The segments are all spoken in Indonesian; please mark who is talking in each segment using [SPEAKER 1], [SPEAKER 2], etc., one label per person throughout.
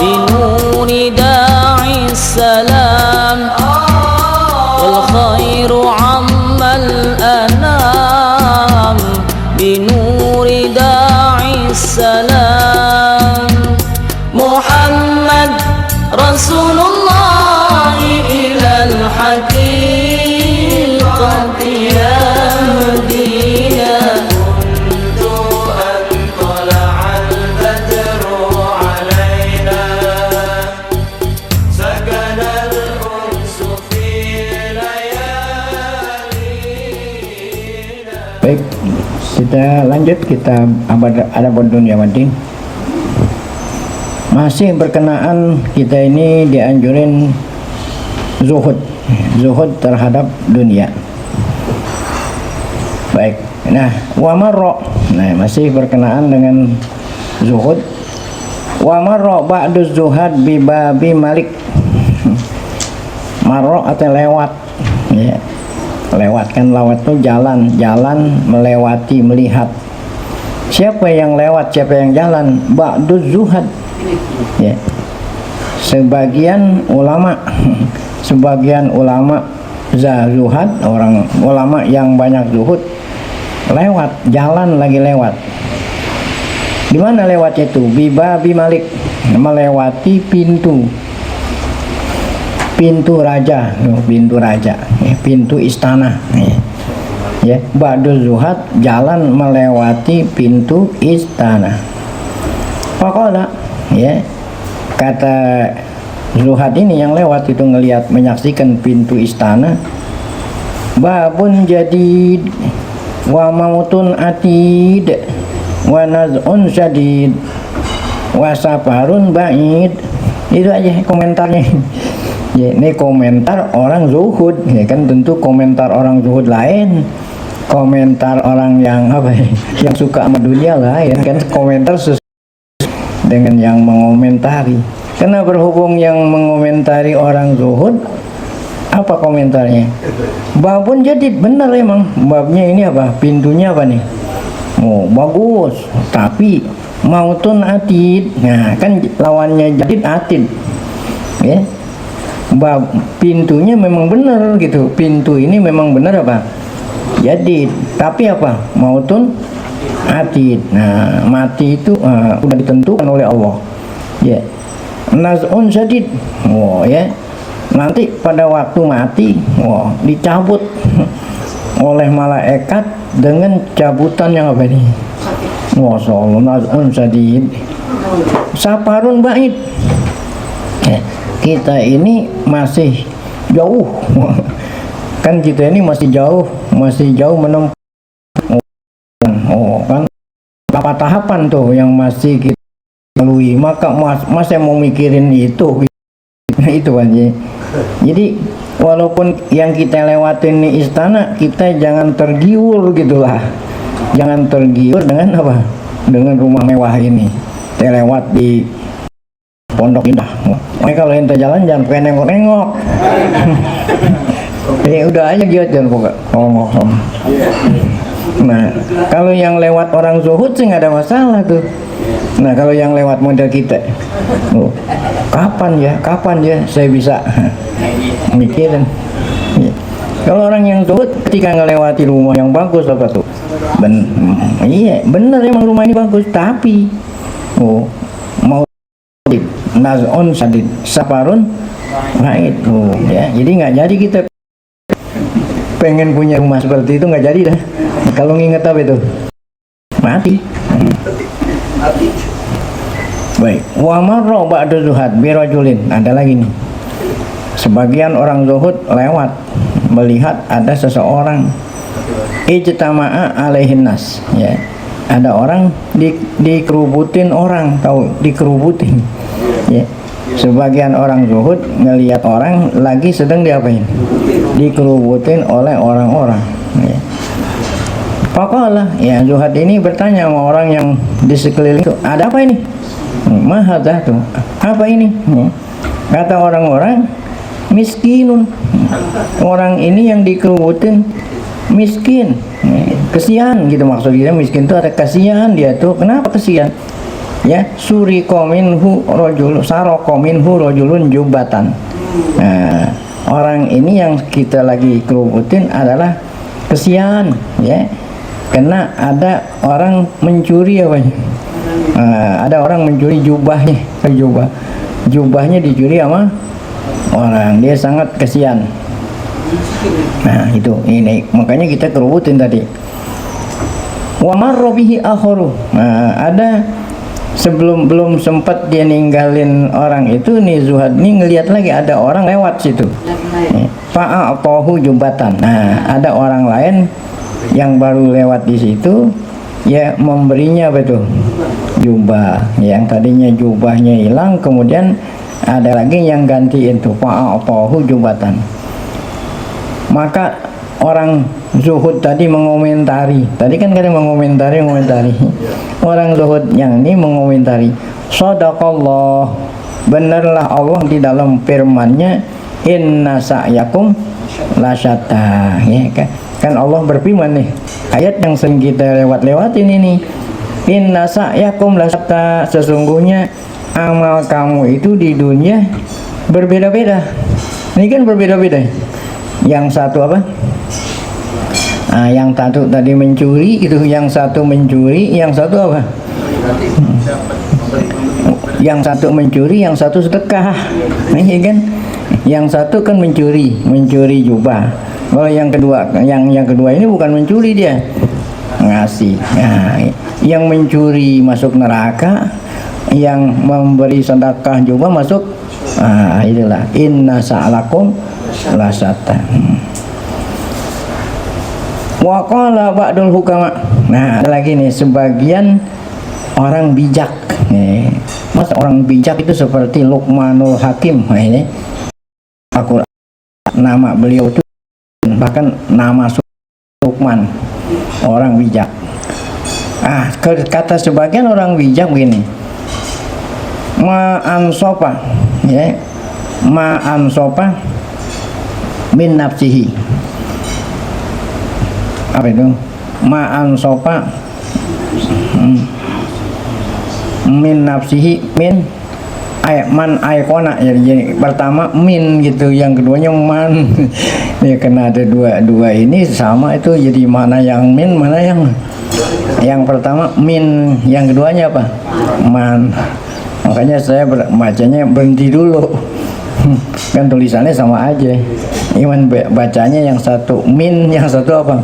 [SPEAKER 1] بنور داعي السلام والخير عم الأنام بنور داعي السلام محمد رسول الله إلى الحقيقة يهدينا منذ أن طلع البدر علينا سكن الأنس في ليالينا.
[SPEAKER 2] Baik, kita lanjut, kita adab dunia madin. Masih berkenaan kita ini dianjurin zuhud terhadap dunia. Baik, nah wa marra, nah masih berkenaan dengan zuhud. Wa marra ba'du zuhad bi babi malik. Marra atau lewat, ya. Lewat kan, lewat itu jalan melewati, melihat. Siapa yang lewat, siapa yang jalan? Ba'du zuhad, ya. Sebagian ulama zuhad, orang ulama yang banyak zuhud, lewat jalan, lagi lewat. Di mana lewat itu? Bibabi malik, melewati pintu raja, pintu istana, ya. Ba'du zuhad, jalan melewati pintu istana. Faqala, ya, kata zuhad ini yang lewat itu ngelihat, menyaksikan pintu istana. Babun jadid wa mautun atid wa naz'un syadid wa safarun ba'id. Itu aja komentarnya. Ya, ini komentar orang zuhud, ya kan. Tentu komentar orang zuhud lain, komentar orang yang yang suka sama dunia lah, ya kan. Komentar dengan yang mengomentari. Karena berhubung yang mengomentari orang zuhud, apa komentarnya? Babun jadid, benar emang babnya ini apa? Pintunya apa nih? Oh, bagus, tapi mautun atid. Nah, kan lawannya jadid atid. Ya. Bab pintunya memang benar gitu. Pintu ini memang benar apa? Jadid, tapi apa? Mautun atid. Nah, mati itu udah ditentukan oleh Allah. Ya. Naz'un syadid. Oh, ya. Nanti pada waktu mati, dicabut oleh malaikat dengan cabutan yang apa ini? Masyaallah, naz'un syadid. Saparun ba'id. Ya. Kita ini masih jauh. Kan kita ini masih jauh menempuh. Kan apa tahapan tuh yang masih kita lalui, maka masih mau mikirin itu aja. Jadi walaupun yang kita lewatin di istana, kita jangan tergiur gitulah. Jangan tergiur dengan apa? Dengan rumah mewah ini. Kita lewat di Pondok Indah. Kalau ente jalan jangan pengen nengok-nengok. Ya udah aja gitu, jangan ngomong. Nah, kalau yang lewat orang zuhud sih nggak ada masalah tuh. Nah, kalau yang lewat model kita, kapan ya saya bisa mikirin. Ya. Kalau orang yang zuhud ketika ngelewati rumah yang bagus apa tuh? Iya, bener emang rumah ini bagus, tapi mau naz'un sadid saparun ba'id. Ya, jadi nggak jadi kita pengen punya rumah seperti itu, nggak jadi dah. Kalau nginget apa itu? Mati. Baik, wa marra ba'da zuhad bi rajulin. Ada lagi nih. Sebagian orang zuhud lewat melihat ada seseorang ijtama'a alaihin nas, ya. Ada orang dikerubutin orang, tahu dikerubutin. Ya. Sebagian orang zuhud ngelihat orang lagi sedang diapain? Dikerubutin oleh orang-orang. Ya. Faqala, ya zuhad ini bertanya sama orang yang di sekeliling itu, ada apa ini? Mahadzah tuh, apa ini? Kata orang-orang, miskinun. Orang ini yang dikerubutin miskin, kesian gitu maksudnya. Miskin itu ada kasihan dia tuh. Kenapa kesian? ya, suriko minhu rajul saroko minhu rajulun jubatan. Nah, orang ini yang kita lagi kerubutin adalah kesian, ya, karena ada orang mencuri apa? Ada orang mencuri jubahnya, jubahnya dicuri sama orang, dia sangat kesian. Nah itu, ini makanya kita kerubutin tadi. Wa marra bihi akharu. Nah, ada belum sempat dia ninggalin orang itu nih, Zuhad nih ngelihat lagi ada orang lewat situ. Fa'atahu jubatan. Nah, ada orang lain yang baru lewat di situ, ya, memberinya apa itu? Jubah. Yang tadinya jubahnya hilang, kemudian ada lagi yang gantiin tuh, fa'atahu jubatan. Maka orang zuhud tadi mengomentari, tadi kan kadang mengomentari. Orang zuhud yang ini mengomentari, shadaqallah, benarlah Allah di dalam firman-Nya, inna sa'yakum lasyatta, ya kan Allah berfirman nih, ayat yang sering kita lewat-lewatin ini, inna sa'yakum lasyatta, sesungguhnya amal kamu itu di dunia berbeda-beda. Ini kan berbeda-beda. Yang satu apa? Yang satu tadi mencuri itu, yang satu mencuri, yang satu apa? Yang satu mencuri, yang satu sedekah. Iya kan? Yang satu kan mencuri jubah. Kalau yang kedua, yang kedua ini bukan mencuri, dia ngasih. Nah, yang mencuri masuk neraka, yang memberi sedekah jubah masuk. Itulah inna sa'alakum lasata. Wa qala ba'dul hukama. Nah, ada lagi nih sebagian orang bijak. Mas orang bijak itu seperti Luqmanul Hakim. Nah, ini Al-Qur'an nama beliau itu bahkan nama Luqman, orang bijak. Kata sebagian orang bijak begini. Ma'an sopa, ya, ma'an sopa min nafsihi. Apa itu? Ma'an sopa min nafsihi, min man aikona. Jadi pertama min gitu, yang keduanya man. Ya, karena ada dua ini sama, itu jadi mana yang min, mana yang pertama min, yang keduanya apa? Man. Makanya saya bacanya berhenti dulu. Kan tulisannya sama aja, cuman bacanya yang satu min, yang satu apa?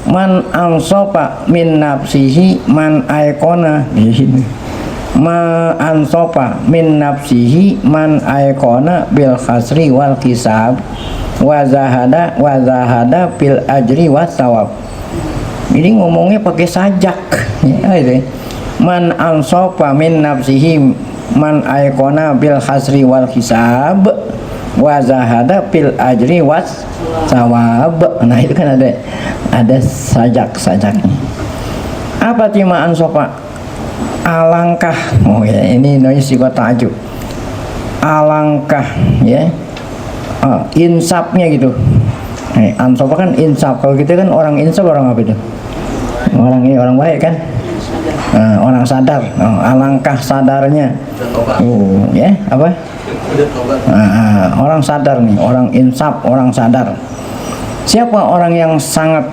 [SPEAKER 2] Man ansopa min nafsihi man aikona. Ma ansopa min nafsihi man aikona bil khasri wal kisab wa zahada bil ajri was sawab. Ini ngomongnya pakai sajak, ya, man ansopa min nafsihi man aikona bil khasri wal hisab wa zahada bil ajri was sawab. Nah, itu kan ada sajak-sajaknya. Apa cima ansopa? Alangkah. Oh ya, ini namanya sikot ta'ajub. Alangkah, ya. Insafnya gitu. Ansopa kan insaf. Kalau kita kan orang insaf, orang apa itu? Orang ini orang baik kan? Orang sadar. Alangkah sadarnya. Ya, apa? Orang sadar nih, orang insaf, orang sadar. Siapa orang yang sangat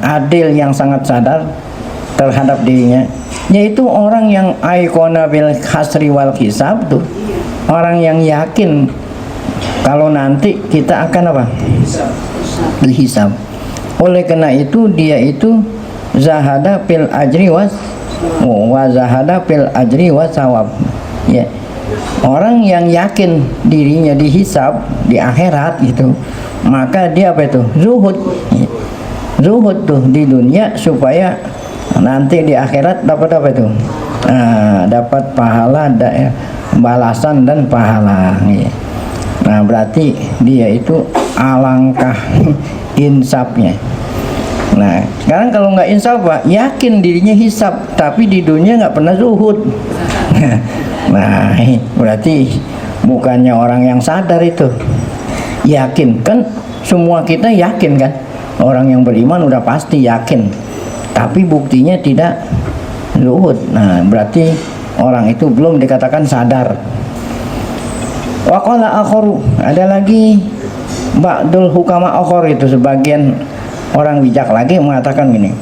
[SPEAKER 2] adil, yang sangat sadar terhadap dirinya? Yaitu orang yang aikona bil khasri wal hisab tuh. Orang yang yakin kalau nanti kita akan apa? Dihisab. Oleh karena itu dia itu zahada fil ajri was wa zahada fil ajri was sawab. Ya. Orang yang yakin dirinya dihisab di akhirat gitu, maka dia apa itu? Zuhud. Zuhud tuh di dunia supaya nanti di akhirat dapat apa itu? Dapat pahala, balasan dan pahala. Nah, berarti dia itu alangkah insafnya. Nah, sekarang kalau nggak insaf, Pak, yakin dirinya hisab, tapi di dunia nggak pernah zuhud. Nah, berarti bukannya orang yang sadar itu. Yakin kan, semua kita yakin kan, orang yang beriman udah pasti yakin, tapi buktinya tidak zuhud. Nah, berarti orang itu belum dikatakan sadar. Wa qala akharu, ada lagi ba'dul hukama akhar, itu sebagian orang bijak lagi mengatakan gini,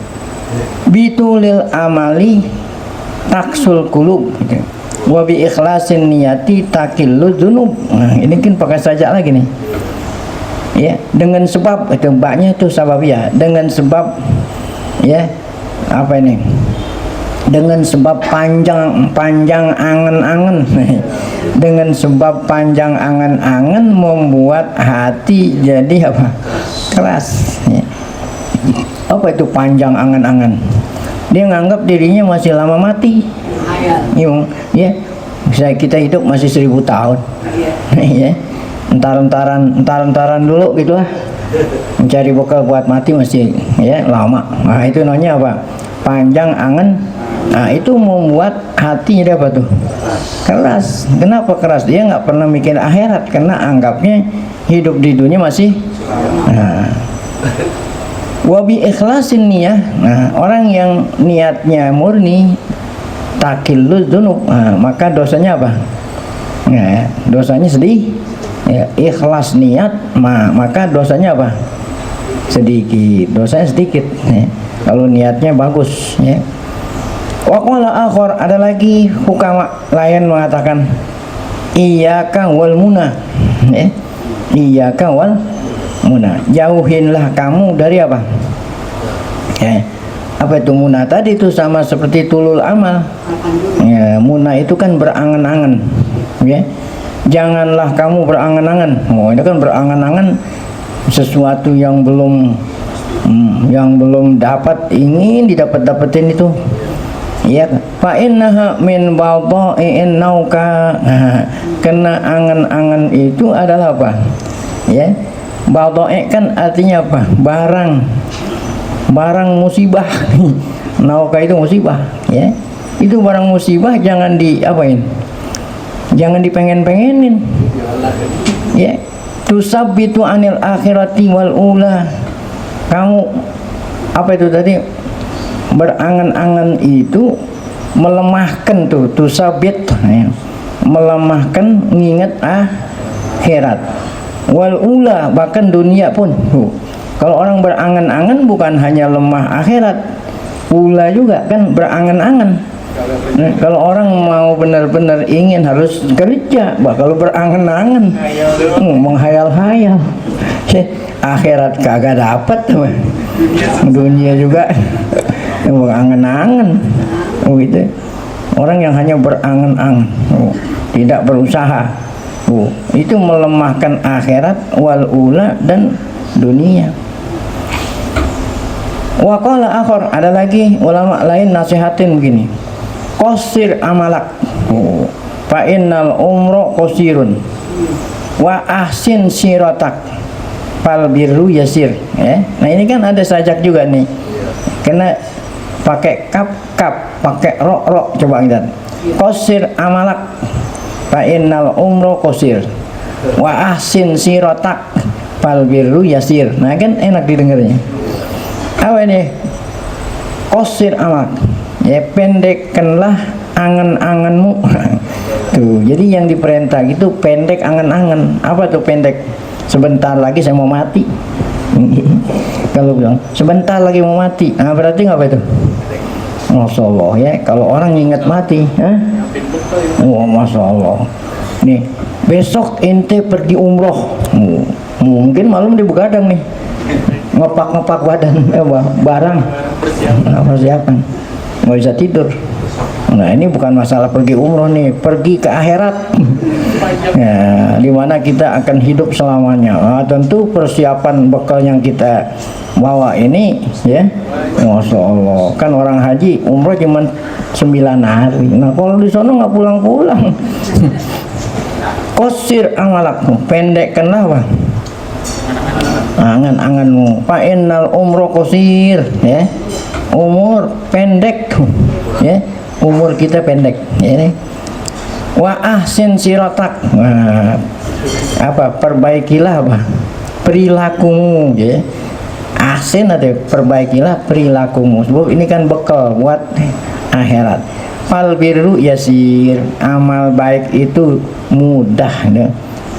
[SPEAKER 2] bitulil amali taksul qulub gitu. Wa bi ikhlasin niyati takillu dzunub. Nah, ini kan pakai saja lagi nih. Ya, dengan sebab itu baknya itu sababiyah, dengan sebab ya apa ini? Dengan sebab panjang angan-angan. Dengan sebab panjang angan-angan membuat hati jadi apa? Keras. Ya. Apa itu panjang angan-angan? Dia nganggap dirinya masih lama mati. Ya, bisa kita hidup masih 1000 tahun. Ya. Entar-entaran dulu gitu lah. Mencari bekal buat mati masih ya lama. Nah, itu namanya apa? Panjang angan. Nah, itu membuat hatinya apa tuh? Keras. Kenapa keras? Dia nggak pernah mikir akhirat karena anggapnya hidup di dunia masih. Nah, wabi ikhlasin niyah. Nah, orang yang niatnya murni takillu dzunub, nah, maka dosanya apa? Nah, dosanya sedih. Ya, ikhlas niat, maka dosanya apa? Sedikit. Dosanya sedikit. Ya. Kalau niatnya bagus. Ya. Wa qala akhar, ada lagi hukama lain mengatakan iyyaka wal muna. Ya. Iyyaka wal muna. Jauhinlah kamu dari apa? Ya. Apa itu muna tadi? Itu sama seperti tulul amal. Ya, muna itu kan berangan-angan. Ya. Janganlah kamu berangan-angan. Oh, itu kan berangan-angan sesuatu yang belum ingin didapetin itu. Ya, fa innaha min bada'i'in nauka. Kena angan-angan itu adalah apa? Ya. Bada'i kan artinya apa? Barang musibah. Nauka itu musibah, ya. Itu barang musibah jangan diapain? Jangan dipengen-pengenin. Ya. Tusabbitu anil akhirati wal ula. Kamu apa itu tadi? Berangan-angan itu melemahkan tuh, tusabit, ya. Melemahkan nginget akhirat. Wal ula, bahkan dunia pun. Kalau orang berangan-angan bukan hanya lemah akhirat, ula juga kan berangan-angan. Nah, kalau orang mau benar-benar ingin harus kerja, kalau berangan-angan, menghayal-hayal, akhirat kagak dapat, dunia juga berangan-angan, gitu. Orang yang hanya berangan-angan, tidak berusaha, itu melemahkan akhirat wal ula dan dunia. Wa qala akhar, ada lagi ulama lain nasihatin begini, qasir amalak, fa innal umra qasirun wa ahsin siratak fal birru yasir. Nah, ini kan ada sajak juga nih, kena pakai kap, pakai ro, coba lihat. Qasir amalak fa innal umra qasir wa ahsin siratak fal birru yasir. Nah, kan enak didengarnya. Apa ini? Qasir amalak, ya, pendekkanlah angan-anganmu. Tuh, jadi yang diperintah itu pendek angan-angan. Apa tuh pendek? Sebentar lagi saya mau mati. Kalau bilang sebentar lagi mau mati, nah berarti apa itu? Masya Allah, ya. Kalau orang ingat mati, Masya Allah. Nih, besok ente pergi umroh, mungkin malam di begadang nih, ngepak badan, barang, persiapan, nggak bisa tidur. Nah, ini bukan masalah pergi umroh nih, pergi ke akhirat. Ya, dimana kita akan hidup selamanya. Nah, tentu persiapan bekal yang kita bawa ini, ya, Masya Allah. Kan orang haji umroh cuma 9 hari. Nah, kalau di sana nggak pulang-pulang. Qasir amalak, pendek kenapa? Angan-anganmu. Fa innal umroh qasir, ya. Umur pendek, ya. Umur kita pendek, ya. Wa ahsin siratak, apa? Perbaikilah apa? Perilakumu, ya. Ahsin ada, perbaikilah perilakumu. Sebab ini kan bekal buat akhirat. Fal birru yasir, amal baik itu mudah ya.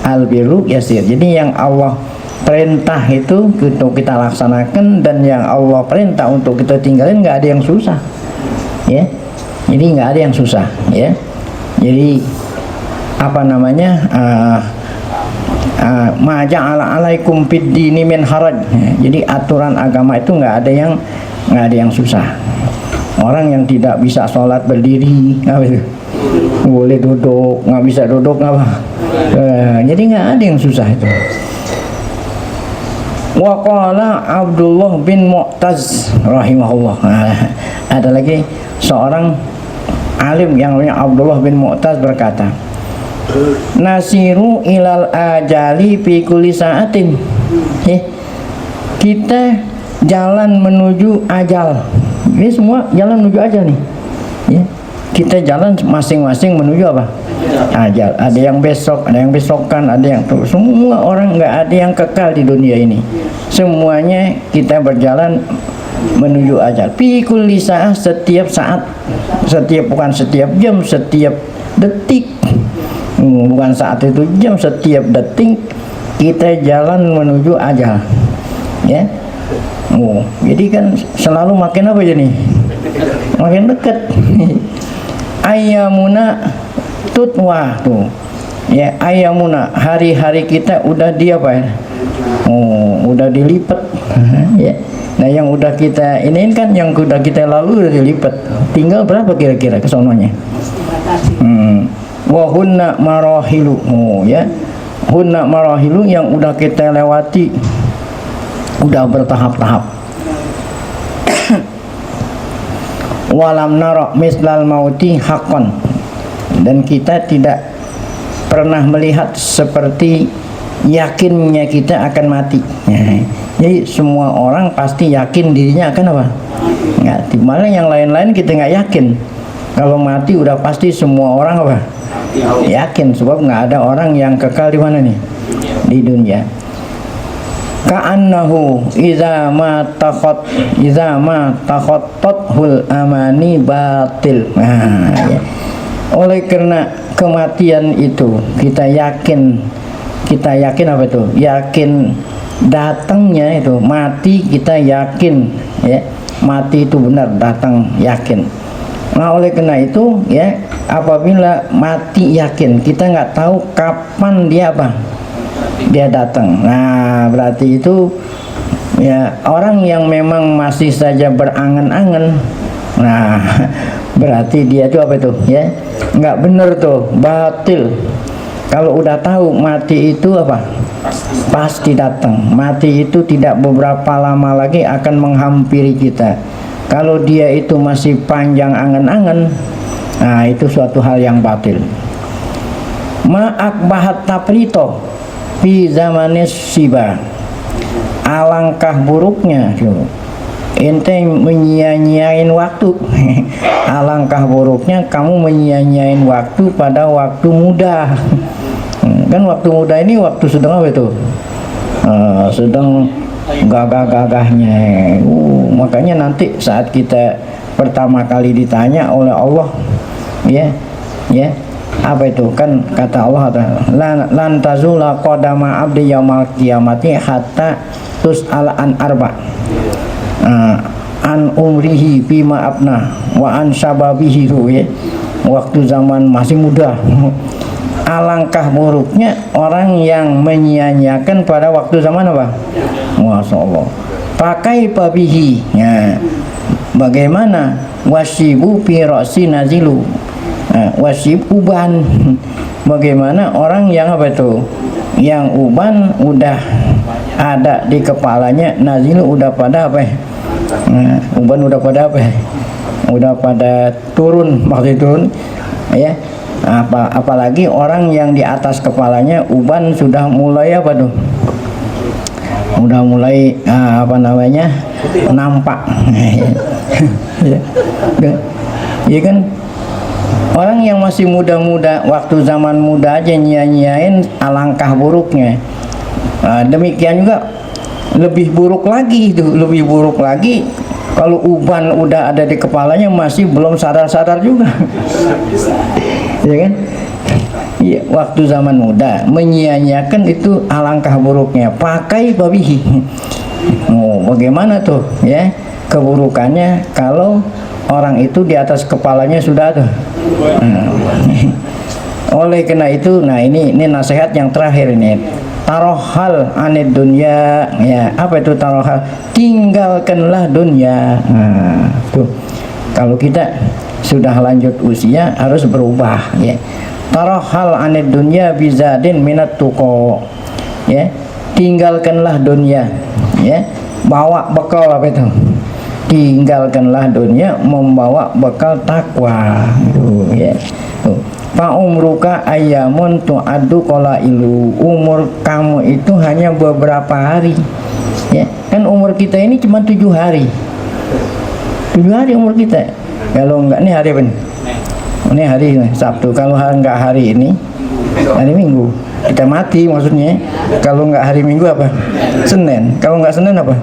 [SPEAKER 2] Al birru yasir. Jadi yang Allah perintah itu untuk kita laksanakan, dan yang Allah perintah untuk kita tinggalin nggak ada yang susah ya. Jadi nggak ada yang susah ya. Jadi apa namanya, ma ja'ala alaikum fid dini min haraj. Jadi aturan agama itu nggak ada yang susah. Orang yang tidak bisa sholat berdiri, boleh duduk, nggak bisa duduk apa. Jadi nggak ada yang susah itu. Wa qala Abdullah bin Mu'taz rahimahullah. Ada lagi seorang alim yang namanya Abdullah bin Mu'taz berkata, nasiru ilal ajali fi kulli sa'atin. Kita jalan menuju ajal. Ini semua jalan menuju ajal nih ya. Kita jalan masing-masing menuju apa? Ajal. Ada yang besok, ada yang besokan, ada yang tuh. Semua orang nggak ada yang kekal di dunia ini. Semuanya kita berjalan menuju ajal. Fi kulli sa'ah, setiap saat, bukan setiap jam, setiap detik. Bukan saat itu jam, setiap detik kita jalan menuju ajal ya. Jadi kan selalu makin apa ya nih? Makin dekat. Ayamuna tutwa tuh ya, ayamuna, hari-hari kita udah di apa ya? Udah dilipat ya. Nah yang udah kita ini kan, yang udah kita lalu udah dilipat, tinggal berapa kira-kira kesononya? Wa hunna marahilu, ya, hunna marahilu, yang udah kita lewati udah bertahap-tahap. Walam nara mislal mauti haqqan, dan kita tidak pernah melihat seperti yakinnya kita akan mati. Jadi semua orang pasti yakin dirinya akan apa? Mati. Malah yang lain-lain kita nggak yakin. Kalau mati udah pasti semua orang apa? Yakin, sebab nggak ada orang yang kekal di mana nih? Di dunia. Ka'annahu iza ma takhattathul amani batil. Nah, ya. Oleh karena kematian itu kita yakin apa itu? Yakin datangnya itu, mati kita yakin ya. Mati itu benar datang, yakin. Nah oleh karena itu ya, apabila mati yakin, kita nggak tahu kapan dia apa? Dia datang. Nah berarti itu ya, orang yang memang masih saja berangan-angan, nah berarti dia itu apa itu ya, nggak benar tuh, batil. Kalau udah tahu mati itu apa, pasti datang. Mati itu tidak beberapa lama lagi akan menghampiri kita. Kalau dia itu masih panjang angan-angan, nah itu suatu hal yang batil. Ma'akbahat taprito fi zamanis siba, alangkah buruknya ente menyia-nyiain waktu. Alangkah buruknya kamu menyia-nyiain waktu pada waktu muda. Kan waktu muda ini waktu sedang apa itu? Sedang gagah-gagahnya. Makanya nanti saat kita pertama kali ditanya oleh Allah, ya apa itu, kan kata Allah, lan tazula qadama abdi yaumal qiyamati hatta tus'ala an arba, an umrihi bima abna wa an syababihi, ya, waktu zaman masih muda. Alangkah buruknya orang yang menyia-nyiakan pada waktu zaman apa? Masya Allah. Pakai pabihi, ya. Bagaimana? Wasibu fi ra'si nazilu, wasib uban. Bagaimana orang yang apa itu, yang uban udah ada di kepalanya, nazilu udah pada apa? Uban udah pada apa? Udah pada turun, maksudnya turun, ya. Apalagi orang yang di atas kepalanya uban sudah mulai apa tuh? Udah mulai apa namanya, nampak. Ya kan, orang yang masih muda-muda, waktu zaman muda aja nyia-nyiain, alangkah buruknya. Demikian juga lebih buruk lagi itu, lebih buruk lagi Kalau uban udah ada di kepalanya masih belum sadar-sadar juga. Ya kan? Iya, waktu zaman muda menyia-nyiakan itu alangkah buruknya. Pakai babihi. Oh, bagaimana tuh ya keburukannya kalau orang itu di atas kepalanya sudah tuh. Oleh karena itu, nah ini nasihat yang terakhir ini. Tarohal anid dunya, ya apa itu tarohal? Tinggalkanlah dunia. Nah, tuh kalau kita sudah lanjut usia harus berubah, ya. Tarohal anid dunya bizadin minat tuko, ya. Tinggalkanlah dunia, ya. Bawa bekal apa itu? Tinggalkanlah dunia membawa bekal takwa, tuh, ya. Tuh. Fa umruka ayamun tu'addu qalailu. Umur kamu itu hanya beberapa hari. Ya, kan umur kita ini cuma 7 hari. 7 hari umur kita. Kalau enggak nih hari apa nih? Ini hari Sabtu. Kalau enggak hari ini, hari Minggu. Kita mati maksudnya. Kalau enggak hari Minggu apa? Senin. Kalau enggak Senin apa?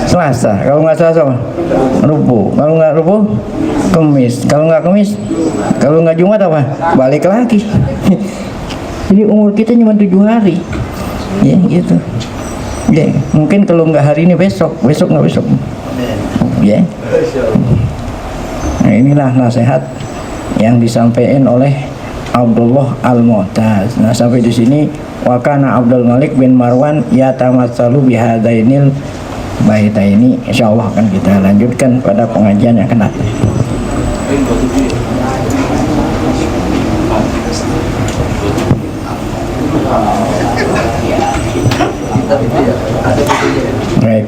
[SPEAKER 2] Selasa. Kalau enggak Selasa apa? Rabu. Kalau enggak Rabu, Kamis. Kalau enggak Kamis, kalau enggak Jumat apa? Balik lagi. Jadi umur kita cuma 7 hari. Ya gitu. Ya, mungkin kalau enggak hari ini besok enggak besok. Ya. Nah, inilah nasihat yang disampaikan oleh Abdullah Al-Mu'taz. Nah, sampai di sini wa kana Abdul Malik bin Marwan yatamatsalu bihadainil baitaini. Insyaallah akan kita lanjutkan pada pengajian yang akan datang. Baik.